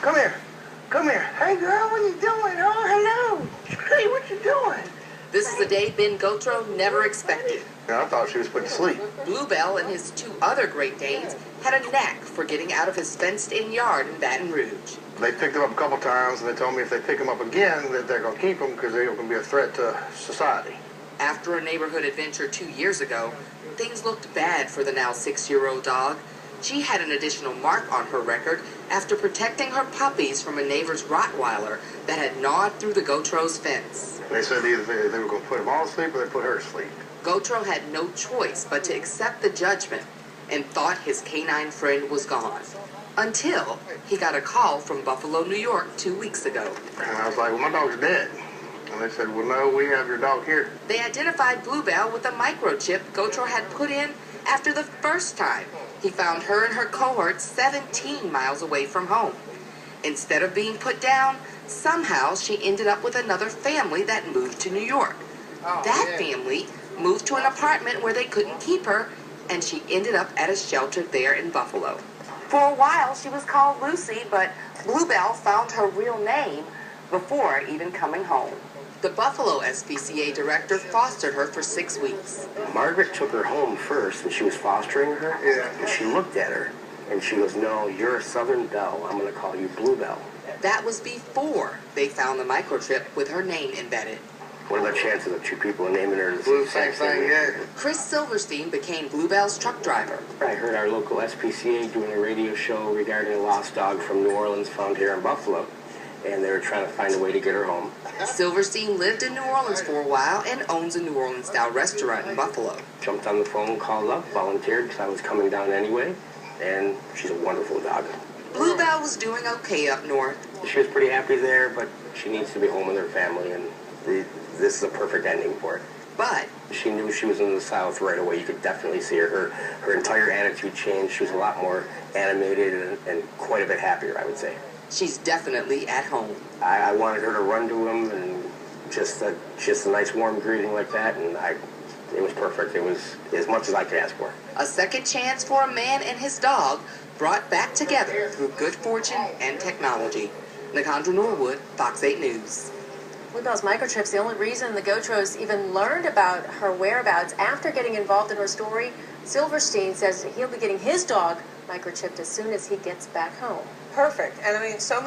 Come here. Come here. Hey, girl, what you doing? Oh, hello. Hey, what you doing? This is a day Ben Gatreaux never expected. I thought she was put to sleep. Bluebell and his two other Great Danes had a knack for getting out of his fenced-in yard in Baton Rouge. They picked him up a couple times, and they told me if they pick him up again, that they're going to keep him because they're going to be a threat to society. After a neighborhood adventure 2 years ago, things looked bad for the now 6-year-old dog. She had an additional mark on her record after protecting her puppies from a neighbor's Rottweiler that had gnawed through the Gatreaux' fence. They said either they were going to put him all to sleep or they put her to sleep. Gatreaux had no choice but to accept the judgment and thought his canine friend was gone. Until he got a call from Buffalo, New York 2 weeks ago. And I was like, well, my dog's dead. And they said, well, no, we have your dog here. They identified Bluebell with a microchip Gatreaux had put in after the first time he found her and her cohort 17 miles away from home. Instead of being put down, somehow she ended up with another family that moved to New York. That family moved to an apartment where they couldn't keep her, and she ended up at a shelter there in Buffalo. For a while, she was called Lucy, but Bluebell found her real name before even coming home. The Buffalo SPCA director fostered her for 6 weeks. Margaret took her home first, and she was fostering her, and she looked at her, and she goes, no, you're a Southern Belle. I'm going to call you Bluebell. That was before they found the microchip with her name embedded. What are the chances of two people naming her Blue, same thing, yeah. Chris Silverstein became Bluebell's truck driver. I heard our local SPCA doing a radio show regarding a lost dog from New Orleans found here in Buffalo, and they were trying to find a way to get her home. Silverstein lived in New Orleans for a while and owns a New Orleans-style restaurant in Buffalo. Jumped on the phone, called up, volunteered because I was coming down anyway, and she's a wonderful dog. Bluebell was doing okay up north. She was pretty happy there, but she needs to be home with her family, and this is a perfect ending for it. But she knew she was in the South right away. You could definitely see her. Her entire attitude changed. She was a lot more animated and quite a bit happier, I would say. she's definitely at home. I wanted her to run to him and just a nice warm greeting like that, and it was perfect. It was as much as I could ask for. A second chance for a man and his dog brought back together through good fortune and technology. Nakandra Norwood, Fox 8 News. Bluebell's microchip's the only reason the Gatreaux even learned about her whereabouts after getting involved in her story. Silverstein says he'll be getting his dog microchipped as soon as he gets back home. Perfect. And I mean, so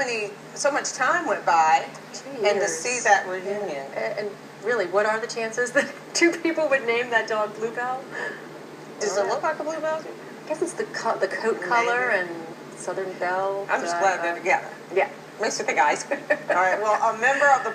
much time went by, 2 years. and to see that reunion. And really, what are the chances that two people would name that dog Bluebell? Does it look like a Bluebell? I guess it's the coat color and Southern Belle. I'm just glad they're together. Yeah. Makes me think ice. All right. Well, a member of the